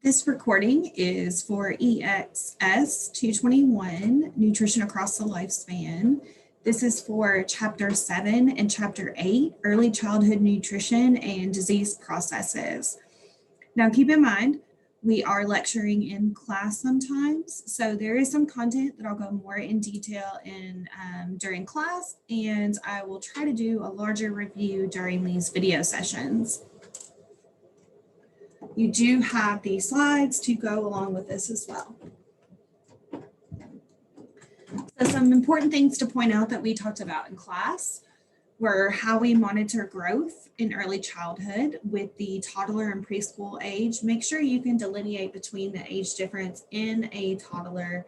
This recording is for EXS 221, Nutrition Across the Lifespan. This is for Chapter 7 and Chapter 8, Early Childhood Nutrition and Disease Processes. Now keep in mind, we are lecturing in class sometimes, so there is some content that I'll go more in detail in during class, and I will try to do a larger review during these video sessions. You do have the slides to go along with this as well. So some important things to point out that we talked about in class were how we monitor growth in early childhood with the toddler and preschool age. Make sure you can delineate between the age difference in a toddler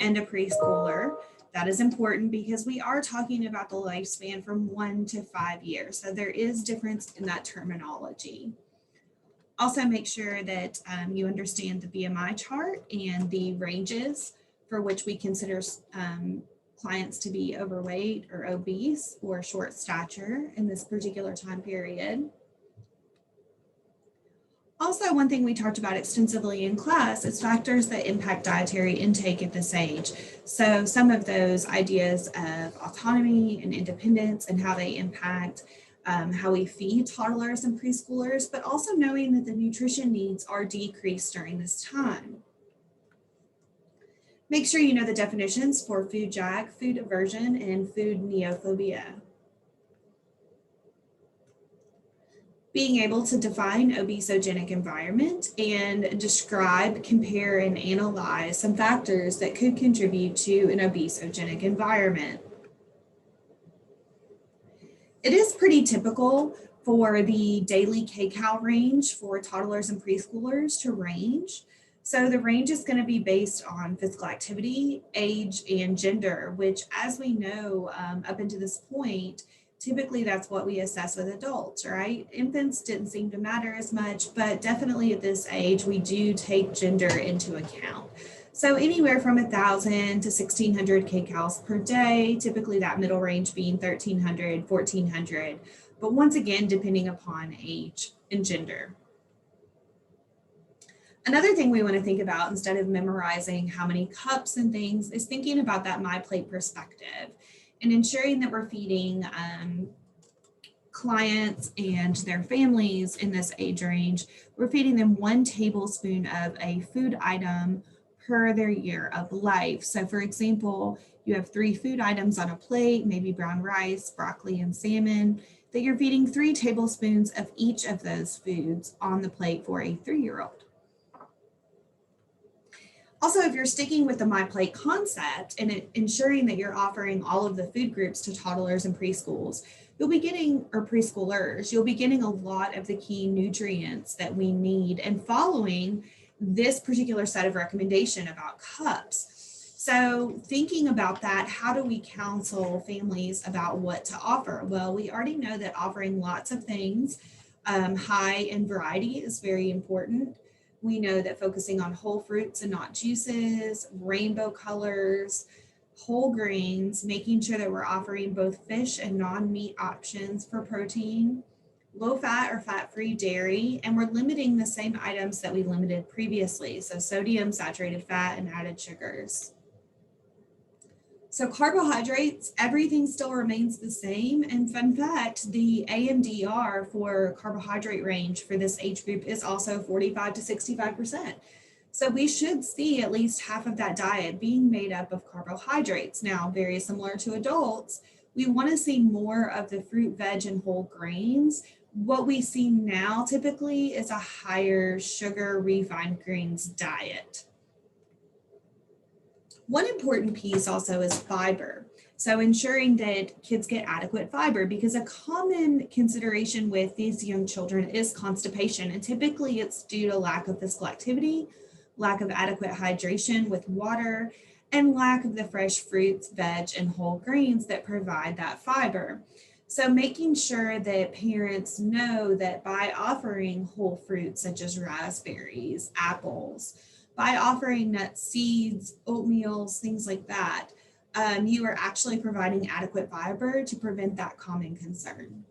and a preschooler. That is important because we are talking about the lifespan from 1 to 5 years. So there is difference in that terminology. Also make sure that you understand the BMI chart and the ranges for which we consider clients to be overweight or obese or short stature in this particular time period. Also, one thing we talked about extensively in class is factors that impact dietary intake at this age. So some of those ideas of autonomy and independence and how they impact how we feed toddlers and preschoolers, but also knowing that the nutrition needs are decreased during this time. Make sure you know the definitions for food jag, food aversion, and food neophobia. Being able to define obesogenic environment and describe, compare, and analyze some factors that could contribute to an obesogenic environment. It is pretty typical for the daily kcal range for toddlers and preschoolers to range. So the range is going to be based on physical activity, age, and gender, which, as we know, up until this point, typically that's what we assess with adults, right? Infants didn't seem to matter as much, but definitely at this age, we do take gender into account. So anywhere from 1,000 to 1,600 kcals per day, typically that middle range being 1,300, 1,400, but once again, depending upon age and gender. Another thing we want to think about instead of memorizing how many cups and things is thinking about that my plate perspective and ensuring that we're feeding clients and their families in this age range. We're feeding them 1 tablespoon of a food item per their year of life. So for example, you have 3 food items on a plate, maybe brown rice, broccoli, and salmon, that you're feeding 3 tablespoons of each of those foods on the plate for a 3-year-old. Also, if you're sticking with the My Plate concept and ensuring that you're offering all of the food groups to toddlers and preschools, you'll be getting a lot of the key nutrients that we need and following this particular set of recommendation about cups. So thinking about that, how do we counsel families about what to offer? Well, we already know that offering lots of things high in variety is very important. We know that focusing on whole fruits and not juices, rainbow colors, whole grains, making sure that we're offering both fish and non-meat options for protein, low fat or fat-free dairy, and we're limiting the same items that we limited previously, so sodium, saturated fat, and added sugars. So carbohydrates, everything still remains the same. And fun fact, the AMDR for carbohydrate range for this age group is also 45 to 65%. So we should see at least half of that diet being made up of carbohydrates. Now, very similar to adults, we want to see more of the fruit, veg, and whole grains. What we see now typically is a higher sugar refined grains diet. One important piece also is fiber. So ensuring that kids get adequate fiber, because a common consideration with these young children is constipation, and typically it's due to lack of physical activity, lack of adequate hydration with water, and lack of the fresh fruits, veg, and whole grains that provide that fiber. So making sure that parents know that by offering whole fruits such as raspberries, apples, by offering nuts, seeds, oatmeals, things like that, you are actually providing adequate fiber to prevent that common concern.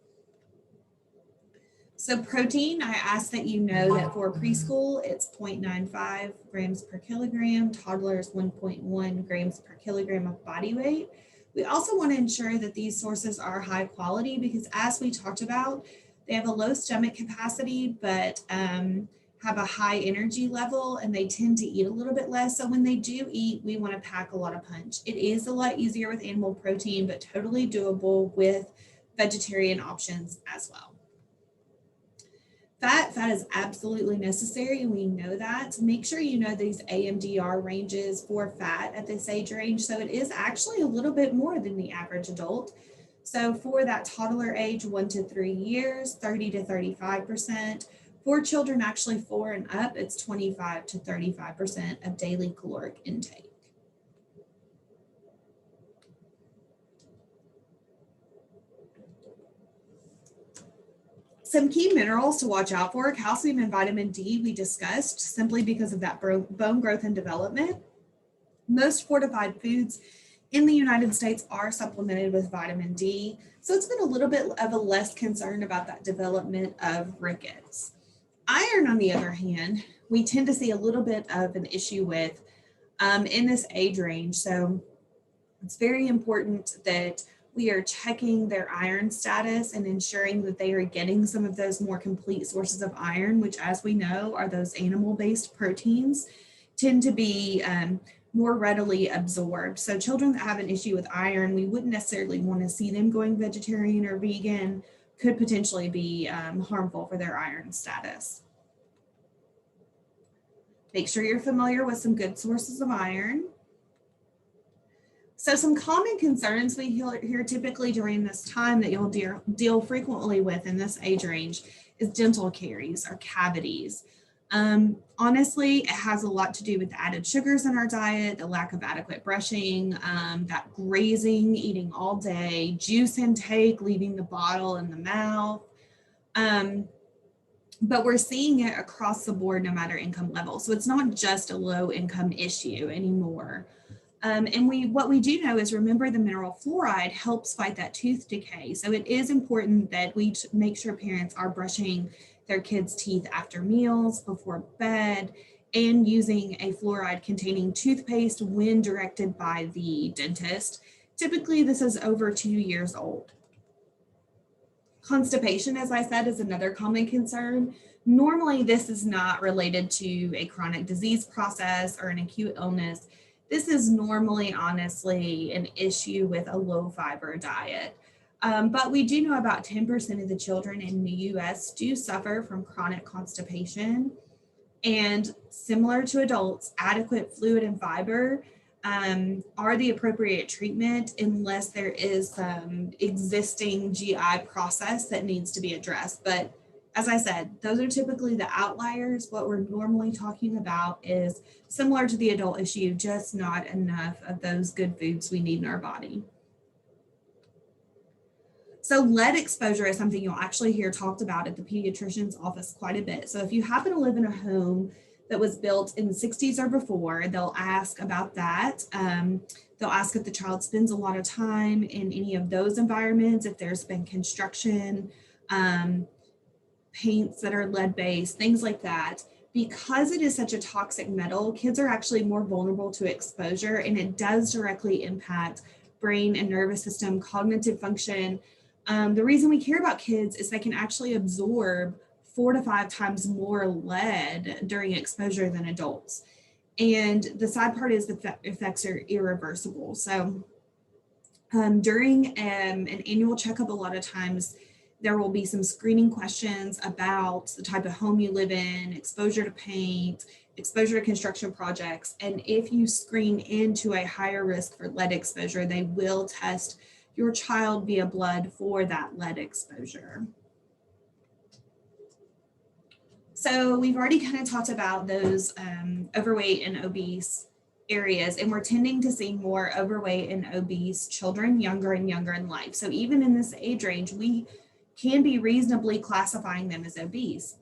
So protein, I ask that you know that for preschool, it's 0.95 grams per kilogram, toddlers 1.1 grams per kilogram of body weight. We also want to ensure that these sources are high quality because as we talked about, they have a low stomach capacity, but have a high energy level and they tend to eat a little bit less. So when they do eat, we want to pack a lot of punch. It is a lot easier with animal protein, but totally doable with vegetarian options as well. Fat is absolutely necessary, and we know that. Make sure you know these AMDR ranges for fat at this age range. So it is actually a little bit more than the average adult. So for that toddler age, 1 to 3 years, 30 to 35%. For children actually 4 and up, it's 25 to 35% of daily caloric intake. Some key minerals to watch out for, calcium and vitamin D we discussed simply because of that bone growth and development. Most fortified foods in the United States are supplemented with vitamin D. So it's been a little bit of a less concern about that development of rickets. Iron, on the other hand, we tend to see a little bit of an issue with in this age range. So it's very important that we are checking their iron status and ensuring that they are getting some of those more complete sources of iron, which, as we know, are those animal-based proteins, tend to be more readily absorbed. So children that have an issue with iron, we wouldn't necessarily want to see them going vegetarian or vegan, could potentially be harmful for their iron status. Make sure you're familiar with some good sources of iron. So some common concerns we hear typically during this time that you'll deal frequently with in this age range is dental caries or cavities. Honestly, it has a lot to do with the added sugars in our diet, the lack of adequate brushing, that grazing, eating all day, juice intake, leaving the bottle in the mouth. But we're seeing it across the board no matter income level. So it's not just a low income issue anymore. And what we do know is, remember, the mineral fluoride helps fight that tooth decay. So it is important that we make sure parents are brushing their kids' teeth after meals, before bed, and using a fluoride containing toothpaste when directed by the dentist. Typically, this is over 2 years old. Constipation, as I said, is another common concern. Normally, this is not related to a chronic disease process or an acute illness. This is normally, honestly, an issue with a low fiber diet. But we do know about 10% of the children in the US do suffer from chronic constipation. And similar to adults, adequate fluid and fiber are the appropriate treatment unless there is some existing GI process that needs to be addressed. But as I said, those are typically the outliers. What we're normally talking about is similar to the adult issue, just not enough of those good foods we need in our body. So lead exposure is something you'll actually hear talked about at the pediatrician's office quite a bit. So if you happen to live in a home that was built in the 60s or before, they'll ask about that. They'll ask if the child spends a lot of time in any of those environments, if there's been construction, paints that are lead-based, things like that. Because it is such a toxic metal, kids are actually more vulnerable to exposure, and it does directly impact brain and nervous system, cognitive function. The reason we care about kids is they can actually absorb 4 to 5 times more lead during exposure than adults. And the sad part is the effects are irreversible. So during an annual checkup, a lot of times there will be some screening questions about the type of home you live in, exposure to paint, exposure to construction projects. And if you screen into a higher risk for lead exposure, they will test your child via blood for that lead exposure. So we've already kind of talked about those overweight and obese areas, and we're tending to see more overweight and obese children younger and younger in life. So even in this age range, we can be reasonably classifying them as obese.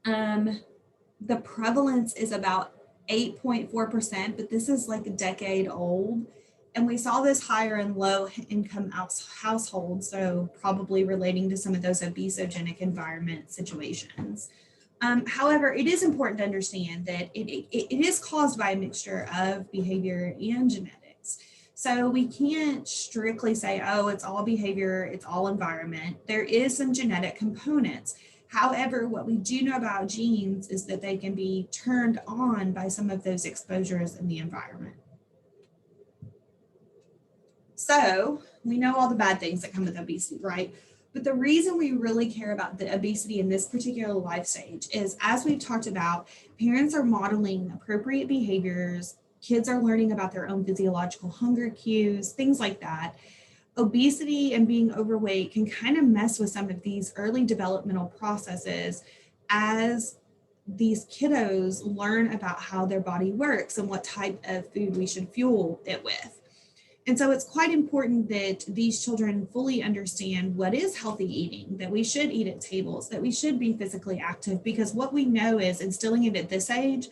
The prevalence is about 8.4%, but this is like a decade old. And we saw this higher and low income households, so probably relating to some of those obesogenic environment situations. However, it is important to understand that it is caused by a mixture of behavior and genetics. So we can't strictly say, oh, it's all behavior, it's all environment. There is some genetic components. However, what we do know about genes is that they can be turned on by some of those exposures in the environment. So we know all the bad things that come with obesity, right? But the reason we really care about the obesity in this particular life stage is, as we've talked about, parents are modeling appropriate behaviors, kids are learning about their own physiological hunger cues, things like that. Obesity and being overweight can kind of mess with some of these early developmental processes as these kiddos learn about how their body works and what type of food we should fuel it with. And so it's quite important that these children fully understand what is healthy eating, that we should eat at tables, that we should be physically active, because what we know is instilling it at this age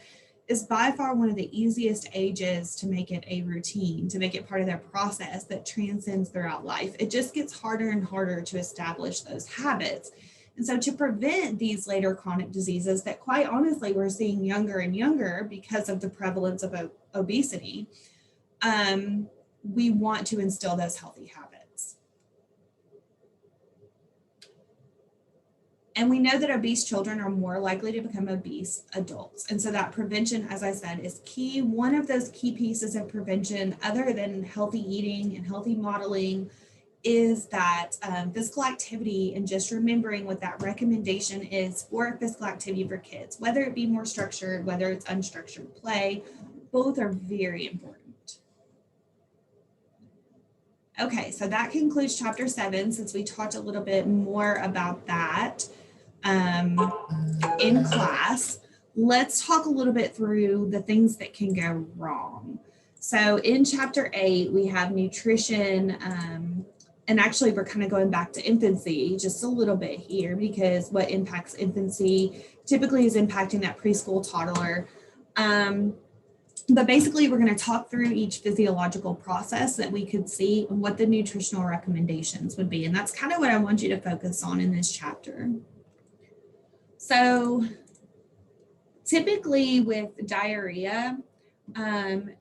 is by far one of the easiest ages to make it a routine, to make it part of their process that transcends throughout life. It just gets harder and harder to establish those habits. And so to prevent these later chronic diseases that quite honestly we're seeing younger and younger because of the prevalence of obesity, we want to instill those healthy habits. And we know that obese children are more likely to become obese adults. And so that prevention, as I said, is key. One of those key pieces of prevention, other than healthy eating and healthy modeling, is that physical activity, and just remembering what that recommendation is for physical activity for kids, whether it be more structured, whether it's unstructured play, both are very important. Okay, so that concludes chapter 7, since we talked a little bit more about that in class. Let's talk a little bit through the things that can go wrong. So in chapter 8, we have nutrition, and actually we're kind of going back to infancy just a little bit here, because what impacts infancy typically is impacting that preschool toddler. But basically, we're going to talk through each physiological process that we could see and what the nutritional recommendations would be. And that's kind of what I want you to focus on in this chapter. So typically with diarrhea, a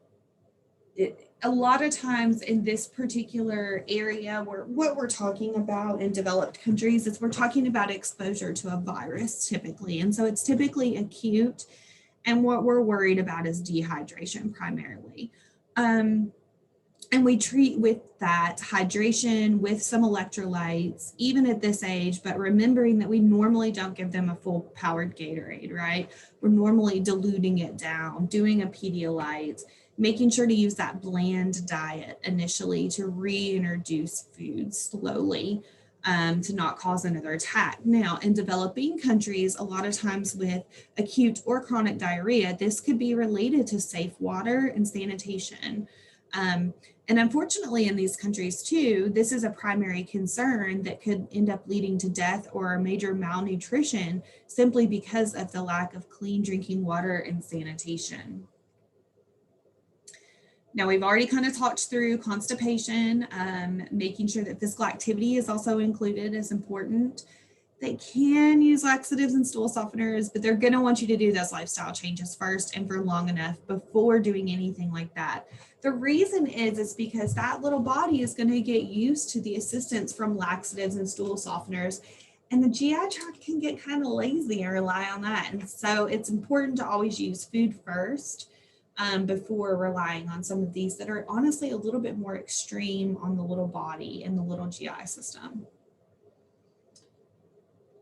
lot of times in this particular area, what we're talking about in developed countries is we're talking about exposure to a virus typically. And so it's typically acute. And what we're worried about is dehydration primarily. And we treat with that hydration with some electrolytes, even at this age, but remembering that we normally don't give them a full powered Gatorade, right? We're normally diluting it down, doing a Pedialyte, making sure to use that bland diet initially to reintroduce food slowly. To not cause another attack. Now, in developing countries, a lot of times with acute or chronic diarrhea, this could be related to safe water and sanitation. And unfortunately, in these countries too, this is a primary concern that could end up leading to death or major malnutrition simply because of the lack of clean drinking water and sanitation. Now, we've already kind of talked through constipation, making sure that physical activity is also included is important. They can use laxatives and stool softeners, but they're going to want you to do those lifestyle changes first and for long enough before doing anything like that. The reason is because that little body is going to get used to the assistance from laxatives and stool softeners, and the GI tract can get kind of lazy and rely on that. And so it's important to always use food first. Before relying on some of these that are honestly a little bit more extreme on the little body and the little GI system.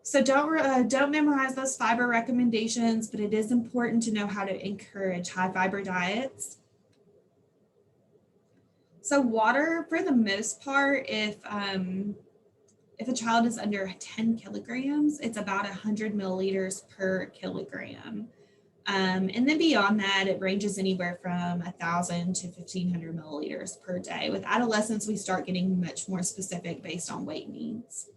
So don't memorize those fiber recommendations, but it is important to know how to encourage high fiber diets. So water, for the most part, if a child is under 10 kilograms, it's about 100 milliliters per kilogram. And then beyond that, it ranges anywhere from 1,000 to 1,500 milliliters per day. With adolescents, we start getting much more specific based on weight needs.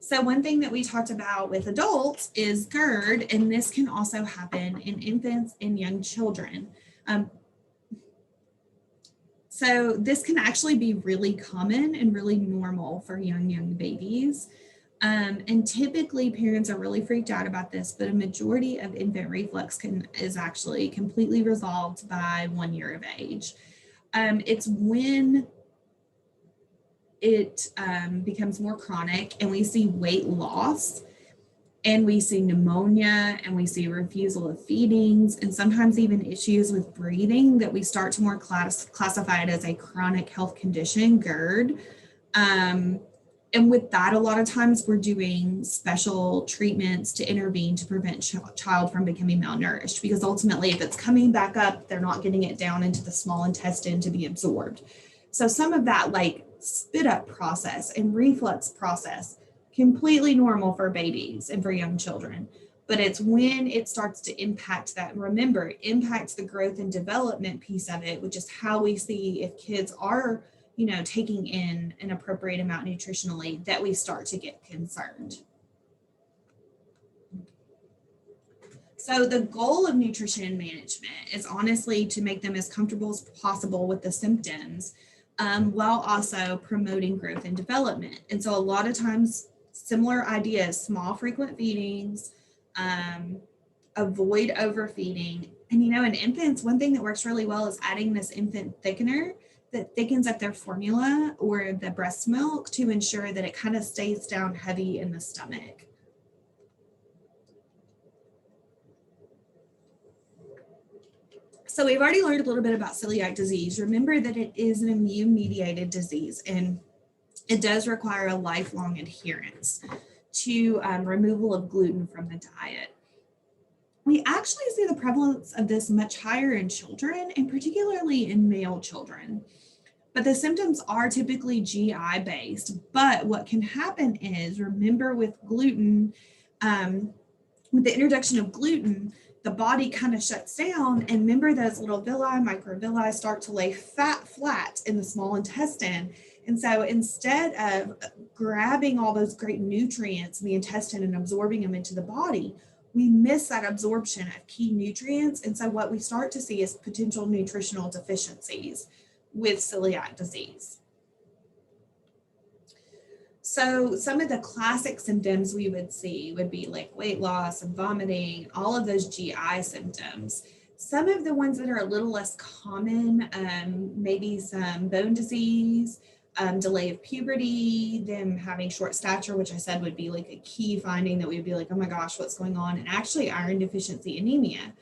So one thing that we talked about with adults is GERD, and this can also happen in infants and young children. So this can actually be really common and really normal for young babies. And typically parents are really freaked out about this, but a majority of infant reflux is actually completely resolved by 1 year of age. It's when it becomes more chronic and we see weight loss and we see pneumonia and we see refusal of feedings and sometimes even issues with breathing that we start to more classify it as a chronic health condition, GERD. And with that, a lot of times we're doing special treatments to intervene to prevent child from becoming malnourished, because ultimately if it's coming back up, they're not getting it down into the small intestine to be absorbed. So some of that like spit up process and reflux process, completely normal for babies and for young children. But it's when it starts to impact that, remember, it impacts the growth and development piece of it, which is how we see if kids are, taking in an appropriate amount nutritionally, that we start to get concerned. So the goal of nutrition management is honestly to make them as comfortable as possible with the symptoms, while also promoting growth and development. And so a lot of times, similar ideas, small frequent feedings, avoid overfeeding. And in infants, one thing that works really well is adding this infant thickener that thickens up their formula or the breast milk to ensure that it kind of stays down heavy in the stomach. So we've already learned a little bit about celiac disease. Remember that it is an immune-mediated disease, and it does require a lifelong adherence to removal of gluten from the diet. We actually see the prevalence of this much higher in children, and particularly in male children. But the symptoms are typically GI based. But what can happen is, remember with gluten, with the introduction of gluten, the body kind of shuts down, and remember those little villi, microvilli start to lay flat in the small intestine. And so instead of grabbing all those great nutrients in the intestine and absorbing them into the body, we miss that absorption of key nutrients. And so what we start to see is potential nutritional deficiencies with celiac disease. So some of the classic symptoms we would see would be like weight loss and vomiting, all of those GI symptoms. Some of the ones that are a little less common, maybe some bone disease, delay of puberty, them having short stature, which I said would be like a key finding that we'd be like, oh my gosh, what's going on? And actually iron deficiency anemia.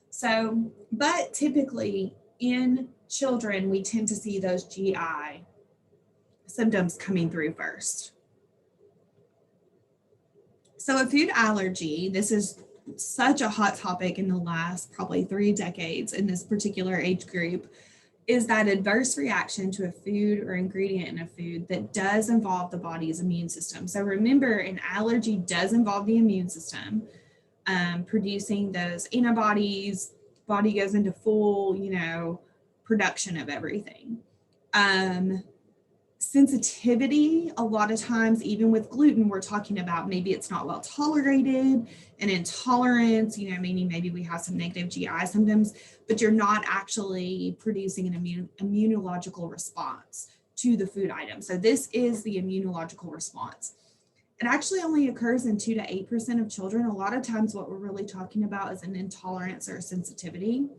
So, but typically in children, we tend to see those GI symptoms coming through first. So a food allergy, this is such a hot topic in the last probably 3 decades in this particular age group, is that adverse reaction to a food or ingredient in a food that does involve the body's immune system. So remember, an allergy does involve the immune system producing those antibodies. Body goes into full, production of everything. Sensitivity, a lot of times, even with gluten, we're talking about maybe it's not well tolerated, and intolerance, meaning maybe we have some negative GI symptoms, but you're not actually producing an immunological response to the food item. So this is the immunological response. It actually only occurs in 2 to 8% of children. A lot of times what we're really talking about is an intolerance or a sensitivity.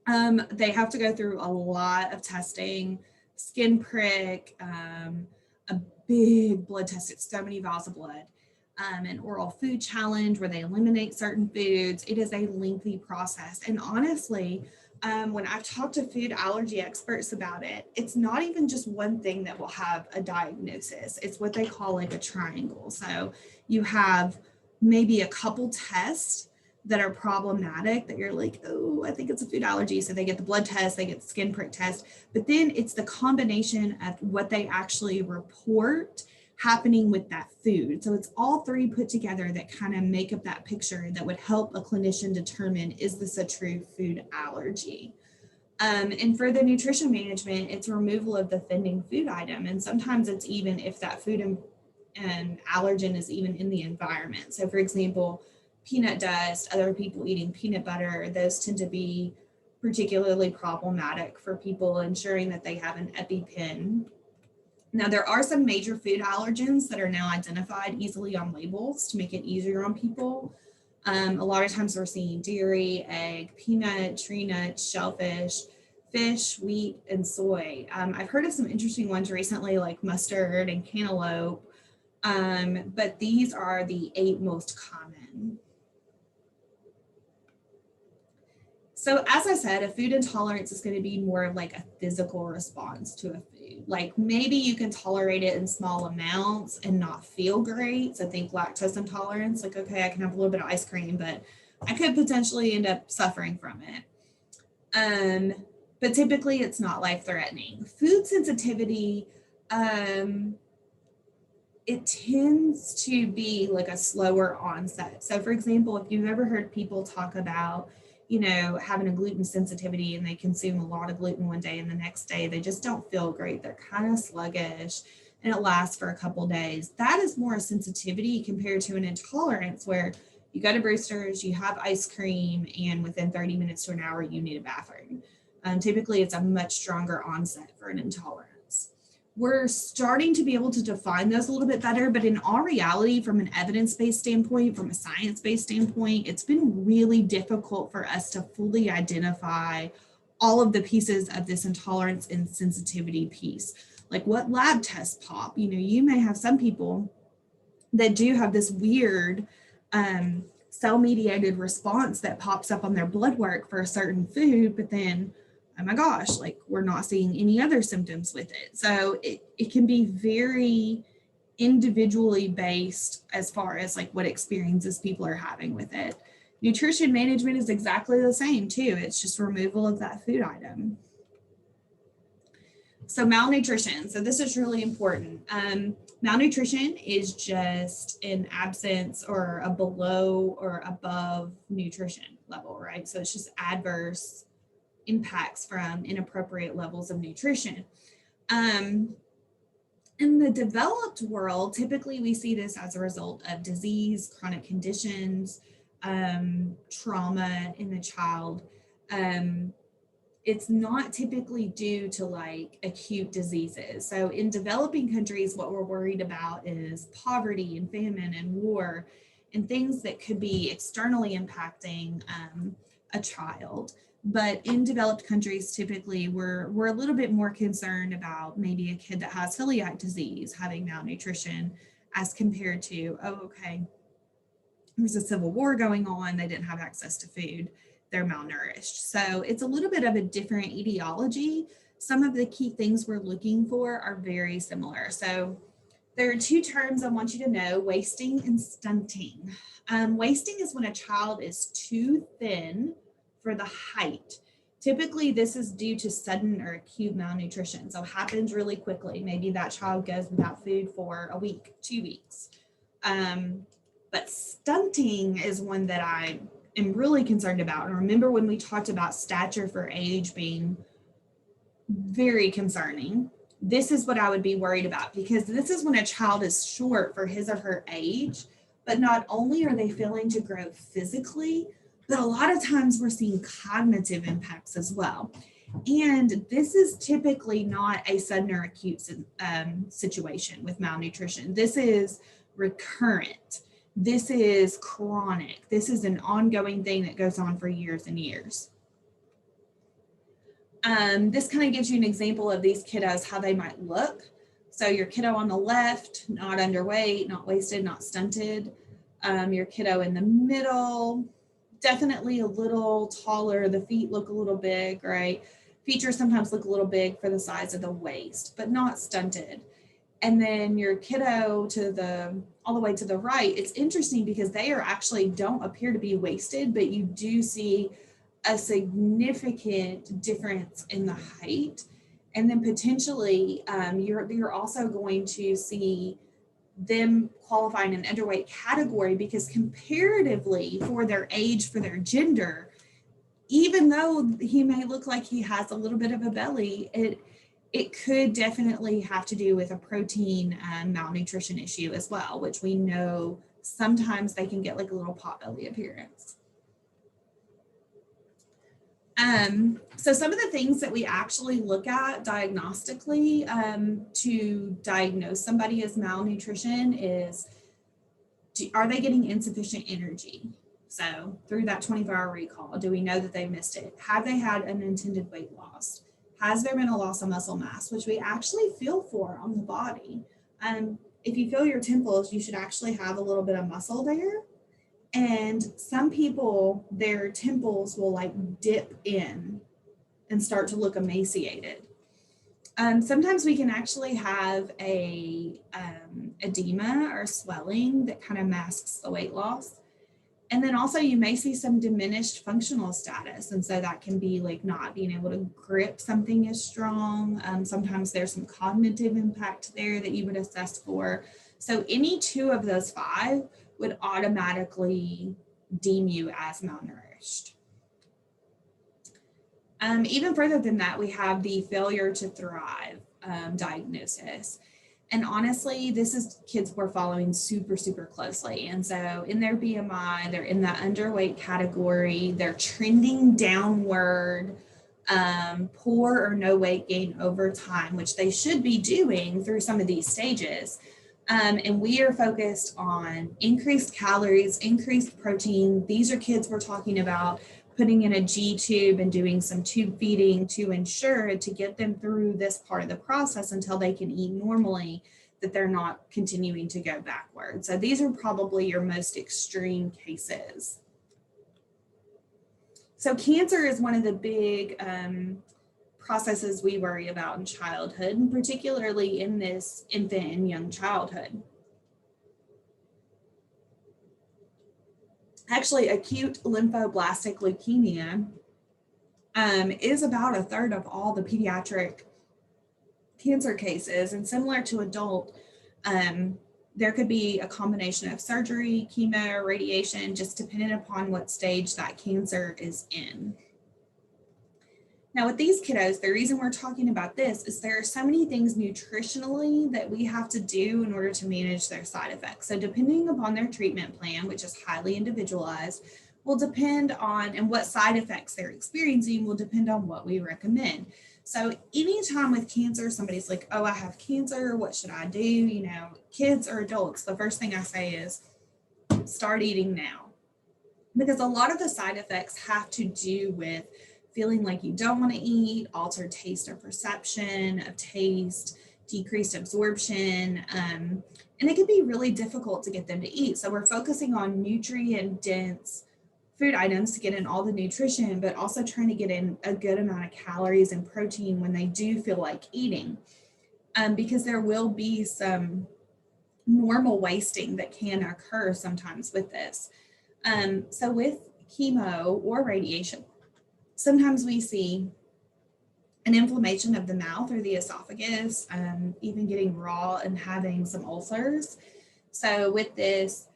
They have to go through a lot of testing, skin prick, a big blood test, it's so many vials of blood, an oral food challenge where they eliminate certain foods. It is a lengthy process. And honestly, when I've talked to food allergy experts about it, it's not even just one thing that will have a diagnosis. It's what they call like a triangle. So you have maybe a couple tests that are problematic that you're like, oh, I think it's a food allergy. So they get the blood test, they get the skin prick test, but then it's the combination of what they actually report happening with that food. So it's all three put together that kind of make up that picture that would help a clinician determine, is this a true food allergy? And for the nutrition management, it's removal of the offending food item. And sometimes it's even if that food and allergen is even in the environment. So for example, peanut dust, other people eating peanut butter, those tend to be particularly problematic for people, ensuring that they have an EpiPen. Now, there are some major food allergens that are now identified easily on labels to make it easier on people. A lot of times we're seeing dairy, egg, peanut, tree nuts, shellfish, fish, wheat, and soy. I've heard of some interesting ones recently like mustard and cantaloupe, but these are the 8 most common. So as I said, a food intolerance is going to be more of like a physical response to a food. Like maybe you can tolerate it in small amounts and not feel great. So think lactose intolerance, like, okay, I can have a little bit of ice cream, but I could potentially end up suffering from it. But typically it's not life-threatening. Food sensitivity, it tends to be like a slower onset. So for example, if you've ever heard people talk about, having a gluten sensitivity and they consume a lot of gluten one day and the next day they just don't feel great. They're kind of sluggish and it lasts for a couple days. That is more a sensitivity compared to an intolerance where you go to Brewster's, you have ice cream, and within 30 minutes to an hour, you need a bathroom. Typically, it's a much stronger onset for an intolerance. We're starting to be able to define those a little bit better, but in all reality, from an evidence-based standpoint, from a science-based standpoint, it's been really difficult for us to fully identify all of the pieces of this intolerance and sensitivity piece. Like what lab tests pop? You may have some people that do have this weird cell-mediated response that pops up on their blood work for a certain food, but then oh my gosh, like we're not seeing any other symptoms with it. So it can be very individually based as far as like what experiences people are having with it. Nutrition management is exactly the same too. It's just removal of that food item. So malnutrition. So this is really important. Malnutrition is just an absence or a below or above nutrition level, right? So it's just adverse impacts from inappropriate levels of nutrition. In the developed world, typically we see this as a result of disease, chronic conditions, trauma in the child. It's not typically due to like acute diseases. So in developing countries, what we're worried about is poverty and famine and war and things that could be externally impacting a child. But in developed countries, typically we're a little bit more concerned about maybe a kid that has celiac disease having malnutrition as compared to, oh, okay, there's a civil war going on, they didn't have access to food, they're malnourished. So it's a little bit of a different etiology. Some of the key things we're looking for are very similar. So there are 2 terms I want you to know, wasting and stunting. Wasting is when a child is too thin for the height. Typically, this is due to sudden or acute malnutrition. So it happens really quickly. Maybe that child goes without food for a week, 2 weeks. But stunting is one that I am really concerned about. And remember when we talked about stature for age being very concerning, this is what I would be worried about, because this is when a child is short for his or her age, but not only are they failing to grow physically, but a lot of times we're seeing cognitive impacts as well. And this is typically not a sudden or acute situation with malnutrition. This is recurrent. This is chronic. This is an ongoing thing that goes on for years and years. This kind of gives you an example of these kiddos, how they might look. So your kiddo on the left, not underweight, not wasted, not stunted. Your kiddo in the middle, definitely a little taller. The feet look a little big, right? Features sometimes look a little big for the size of the waist, but not stunted. And then your kiddo all the way to the right, it's interesting because they actually don't appear to be wasted, but you do see a significant difference in the height. And then potentially you're also going to see them qualify in an underweight category because comparatively for their age, for their gender, even though he may look like he has a little bit of a belly, it could definitely have to do with a protein malnutrition issue as well, which we know sometimes they can get like a little pot belly appearance. So some of the things that we actually look at diagnostically to diagnose somebody as malnutrition is, are they getting insufficient energy? So through that 24-hour recall, do we know that they missed it? Have they had unintended weight loss? Has there been a loss of muscle mass, which we actually feel for on the body? If you feel your temples, you should actually have a little bit of muscle there. And some people, their temples will like dip in and start to look emaciated. Sometimes we can actually have a edema or swelling that kind of masks the weight loss. And then also you may see some diminished functional status. And so that can be like not being able to grip something as strong. Sometimes there's some cognitive impact there that you would assess for. So any two of those five would automatically deem you as malnourished. Even further than that, we have the failure to thrive diagnosis. And honestly, this is kids we're following super, super closely. And so in their BMI, they're in that underweight category, they're trending downward, poor or no weight gain over time, which they should be doing through some of these stages. And we are focused on increased calories, increased protein. These are kids we're talking about putting in a G tube and doing some tube feeding to ensure to get them through this part of the process until they can eat normally, that they're not continuing to go backwards. So these are probably your most extreme cases. So cancer is one of the big processes we worry about in childhood, and particularly in this infant and young childhood. Actually, acute lymphoblastic leukemia is about a third of all the pediatric cancer cases. And similar to adult, there could be a combination of surgery, chemo, radiation, just depending upon what stage that cancer is in. Now with these kiddos, the reason we're talking about this is there are so many things nutritionally that we have to do in order to manage their side effects. So depending upon their treatment plan, which is highly individualized, will depend on, and what side effects they're experiencing will depend on what we recommend. So anytime with cancer, somebody's like, oh, I have cancer, what should I do? You know, kids or adults, the first thing I say is start eating now. Because a lot of the side effects have to do with feeling like you don't want to eat, altered taste or perception of taste, decreased absorption, and it can be really difficult to get them to eat. So we're focusing on nutrient-dense food items to get in all the nutrition, but also trying to get in a good amount of calories and protein when they do feel like eating, because there will be some normal wasting that can occur sometimes with this. So with chemo or radiation, sometimes we see an inflammation of the mouth or the esophagus, even getting raw and having some ulcers. So with this,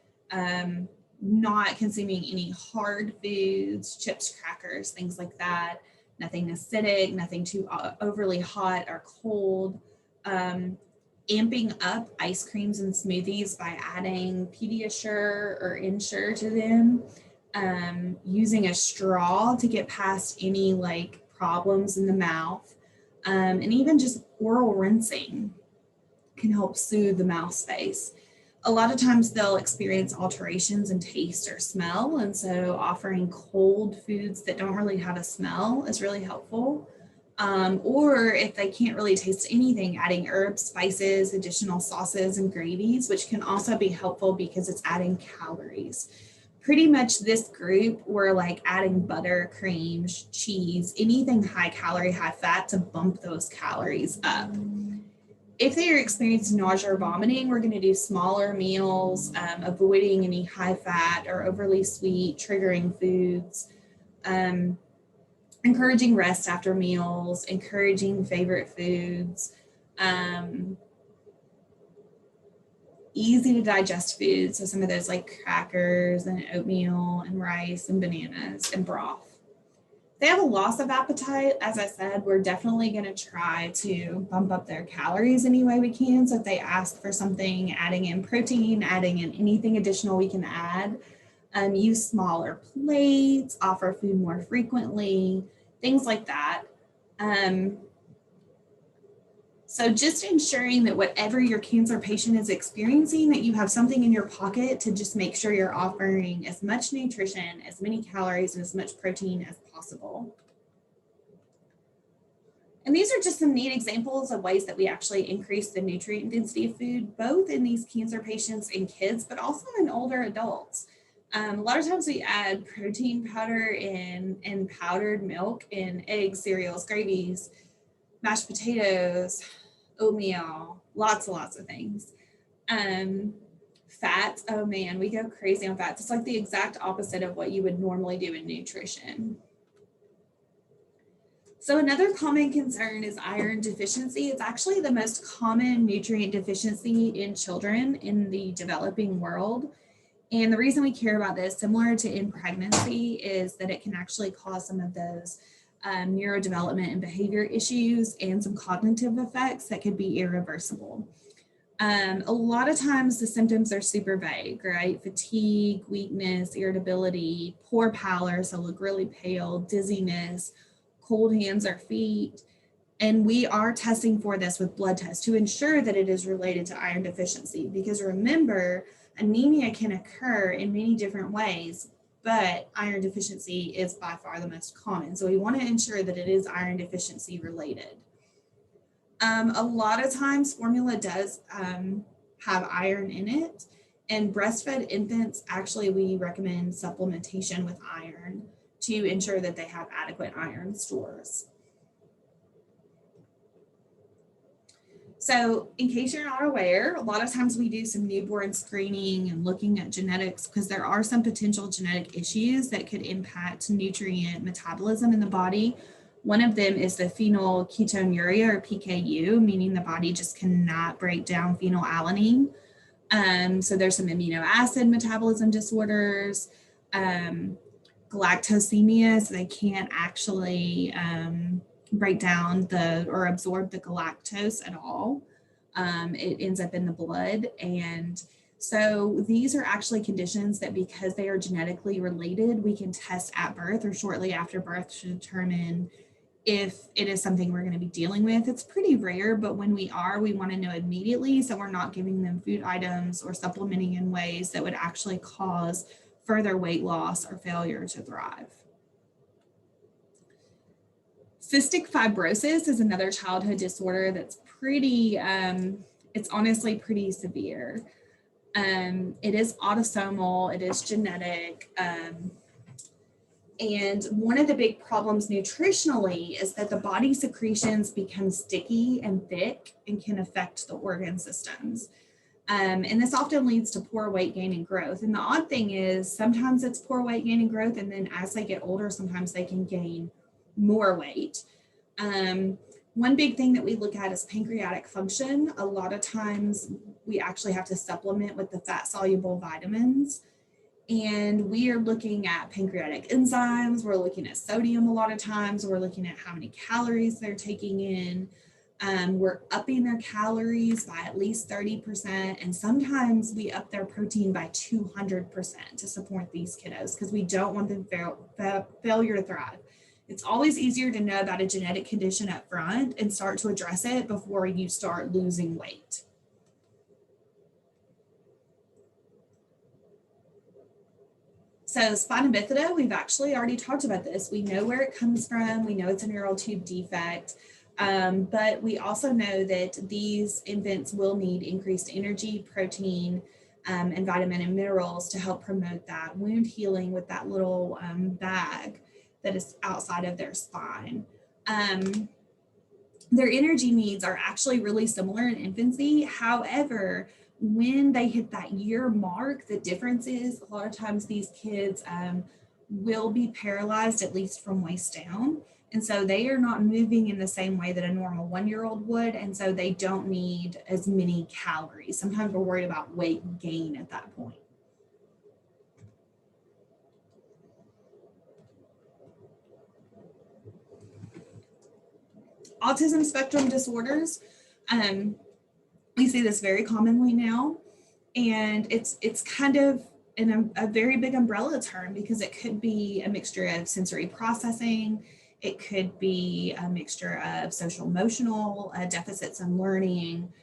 not consuming any hard foods, chips, crackers, things like that, nothing acidic, nothing too overly hot or cold, amping up ice creams and smoothies by adding Pediasure or Ensure to them, using a straw to get past any like problems in the mouth, and even just oral rinsing can help soothe the mouth space. A lot of times they'll experience alterations in taste or smell, and so offering cold foods that don't really have a smell is really helpful. Or if they can't really taste anything, adding herbs, spices, additional sauces and gravies, which can also be helpful because it's adding calories. Pretty much this group, we're like adding butter, cream, cheese, anything high calorie, high fat to bump those calories up. If they are experiencing nausea or vomiting, we're going to do smaller meals, avoiding any high fat or overly sweet triggering foods, encouraging rest after meals, encouraging favorite foods, easy to digest foods. So some of those like crackers and oatmeal and rice and bananas and broth. If they have a loss of appetite, as I said, we're definitely going to try to bump up their calories any way we can. So if they ask for something, adding in protein, adding in anything additional we can add, use smaller plates, offer food more frequently, things like that. So just ensuring that whatever your cancer patient is experiencing, that you have something in your pocket to just make sure you're offering as much nutrition, as many calories, and as much protein as possible. And these are just some neat examples of ways that we actually increase the nutrient density of food, both in these cancer patients and kids, but also in older adults. A lot of times we add protein powder in powdered milk in eggs, cereals, gravies, mashed potatoes, oatmeal, lots and lots of things. Fats, oh man, we go crazy on fats. It's like the exact opposite of what you would normally do in nutrition. So another common concern is iron deficiency. It's actually the most common nutrient deficiency in children in the developing world. And the reason we care about this, similar to in pregnancy, is that it can actually cause some of those neurodevelopment and behavior issues and some cognitive effects that could be irreversible. A lot of times the symptoms are super vague, right? Fatigue, weakness, irritability, poor pallor, so look really pale, dizziness, cold hands or feet. And we are testing for this with blood tests to ensure that it is related to iron deficiency, because remember, anemia can occur in many different ways, but iron deficiency is by far the most common. So we want to ensure that it is iron deficiency related. A lot of times formula does have iron in it, and breastfed infants, actually we recommend supplementation with iron to ensure that they have adequate iron stores. So in case you're not aware, a lot of times we do some newborn screening and looking at genetics, because there are some potential genetic issues that could impact nutrient metabolism in the body. One of them is the phenylketonuria, or PKU, meaning the body just cannot break down phenylalanine. So there's some amino acid metabolism disorders, galactosemia, so they can't actually break down or absorb the galactose at all. It ends up in the blood. And so these are actually conditions that, because they are genetically related, we can test at birth or shortly after birth to determine if it is something we're going to be dealing with. It's pretty rare, but when we are, we want to know immediately, so we're not giving them food items or supplementing in ways that would actually cause further weight loss or failure to thrive. Cystic fibrosis is another childhood disorder that's pretty, it's honestly pretty severe. It is autosomal, it is genetic, and one of the big problems nutritionally is that the body secretions become sticky and thick and can affect the organ systems. And this often leads to poor weight gain and growth. And the odd thing is sometimes it's poor weight gain and growth, and then as they get older, sometimes they can gain more weight. One big thing that we look at is pancreatic function. A lot of times we actually have to supplement with the fat soluble vitamins. And we are looking at pancreatic enzymes. We're looking at sodium a lot of times. We're looking at how many calories they're taking in. We're upping their calories by at least 30%. And sometimes we up their protein by 200% to support these kiddos, because we don't want them failure to thrive. It's always easier to know about a genetic condition up front and start to address it before you start losing weight. So spina bifida, we've actually already talked about this. We know where it comes from. We know it's a neural tube defect, but we also know that these infants will need increased energy, protein, and vitamin and minerals to help promote that wound healing with that little bag that is outside of their spine. Their energy needs are actually really similar in infancy. However, when they hit that year mark, the difference is a lot of times these kids will be paralyzed, at least from waist down. And so they are not moving in the same way that a normal 1-year-old would. And so they don't need as many calories. Sometimes we're worried about weight gain at that point. Autism spectrum disorders. We see this very commonly now, and it's kind of a very big umbrella term, because it could be a mixture of sensory processing, It could be a mixture of social emotional deficits in learning,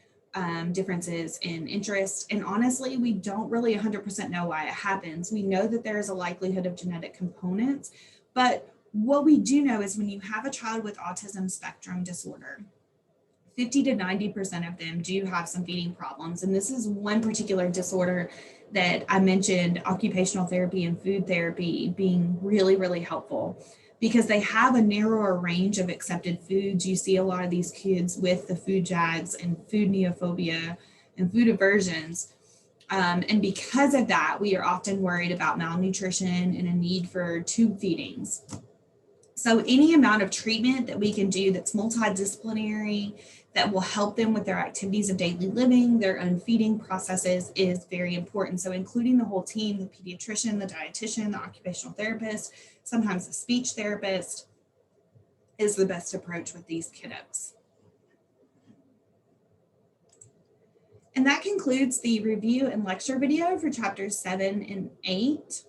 differences in interest. And honestly, we don't really 100% know why it happens. We know that there is a likelihood of genetic components, but what we do know is when you have a child with autism spectrum disorder, 50 to 90% of them do have some feeding problems. And this is one particular disorder that I mentioned, occupational therapy and food therapy being really, really helpful because they have a narrower range of accepted foods. You see a lot of these kids with the food jags and food neophobia and food aversions. And because of that, we are often worried about malnutrition and a need for tube feedings. So any amount of treatment that we can do that's multidisciplinary, that will help them with their activities of daily living, their own feeding processes is very important. So including the whole team, the pediatrician, the dietitian, the occupational therapist, sometimes the speech therapist is the best approach with these kiddos. And that concludes the review and lecture video for chapters 7 and 8.